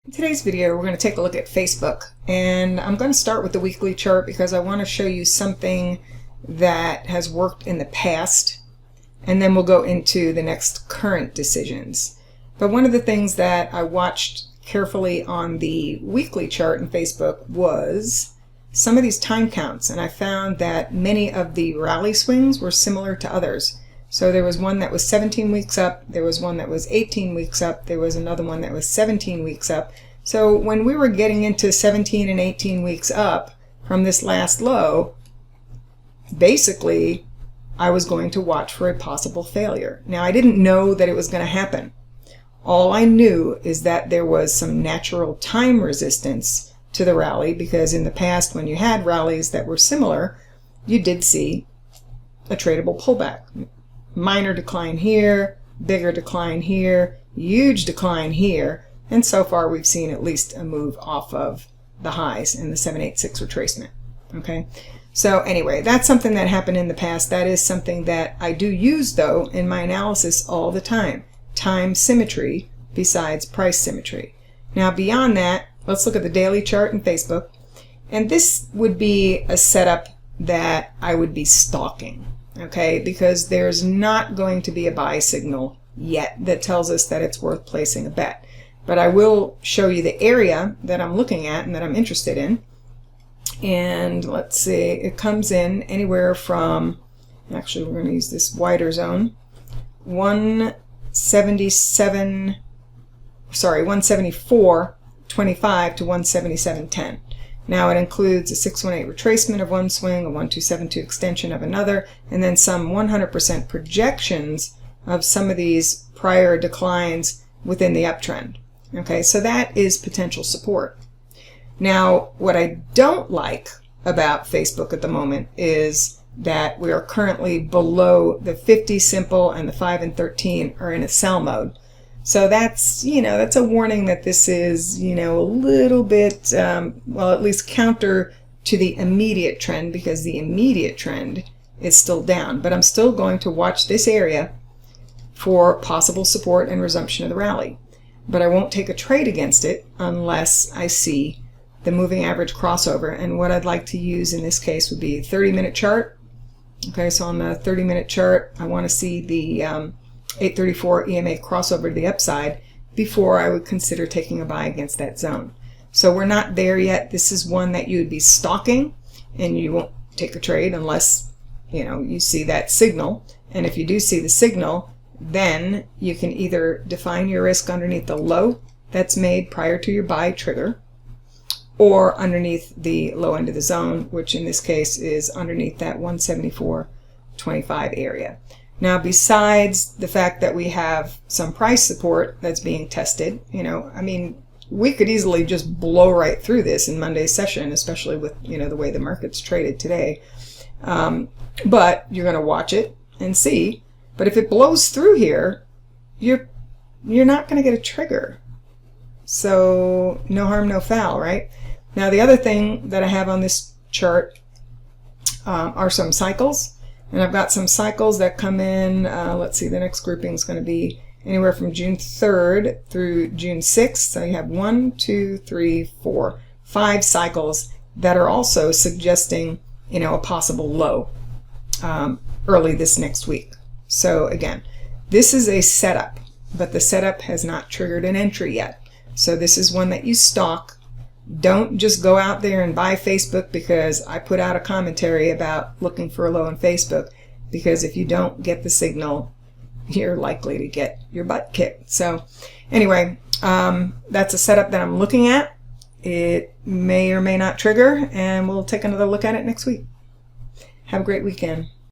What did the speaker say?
In today's video, we're going to take a look at Facebook, and I'm going to start with the weekly chart because I want to show you something that has worked in the past, and then we'll go into the next current decisions. But one of the things that I watched carefully on the weekly chart in Facebook was some of these time counts, and I found that many of the rally swings were similar to others. So there was one that was 17 weeks up, there was one that was 18 weeks up, there was another one that was 17 weeks up. So when we were getting into 17 and 18 weeks up from this last low, basically I was going to watch for a possible failure. Now I didn't know that it was going to happen. All I knew is that there was some natural time resistance to the rally, because in the past when you had rallies that were similar, you did see a tradable pullback. Minor decline here, bigger decline here, huge decline here, and so far we've seen at least a move off of the highs in the 786 retracement. Okay, so anyway, that's something that happened in the past. That is something that I do use though in my analysis all the time. Time symmetry besides price symmetry. Now beyond that, let's look at the daily chart in Facebook, and this would be a setup that I would be stalking. Okay, because there's not going to be a buy signal yet that tells us that it's worth placing a bet. But I will show you the area that I'm looking at and that I'm interested in. And let's see, it comes in anywhere from, actually we're going to use this wider zone, 174.25 to 177.10. Now it includes a 618 retracement of one swing, a 1272 extension of another, and then some 100% projections of some of these prior declines within the uptrend. Okay, so that is potential support. Now, what I don't like about Facebook at the moment is that we are currently below the 50 simple, and the 5 and 13 are in a sell mode. So that's, that's a warning that this is, a little bit, well, at least counter to the immediate trend, because the immediate trend is still down. But I'm still going to watch this area for possible support and resumption of the rally. But I won't take a trade against it unless I see the moving average crossover. And what I'd like to use in this case would be a 30-minute chart. Okay, so on the 30-minute chart, I want to see the 834 EMA crossover to the upside before I would consider taking a buy against that zone. So we're not there yet. This is one that you would be stalking, and you won't take a trade unless you see that signal. And if you do see the signal, then you can either define your risk underneath the low that's made prior to your buy trigger, or underneath the low end of the zone, which in this case is underneath that 174.25 area. Now, besides the fact that we have some price support that's being tested, we could easily just blow right through this in Monday's session, especially with, the way the market's traded today. But you're going to watch it and see. But if it blows through here, you're not going to get a trigger. So no harm, no foul, right? Now, the other thing that I have on this chart are some cycles. And I've got some cycles that come in, let's see, the next grouping is going to be anywhere from June 3rd through June 6th. So you have 5 cycles that are also suggesting, a possible low early this next week. So again, this is a setup, but the setup has not triggered an entry yet. So this is one that you stalk. Don't just go out there and buy Facebook because I put out a commentary about looking for a low in Facebook, because if you don't get the signal, you're likely to get your butt kicked. So anyway, that's a setup that I'm looking at. It may or may not trigger, and we'll take another look at it next week. Have a great weekend.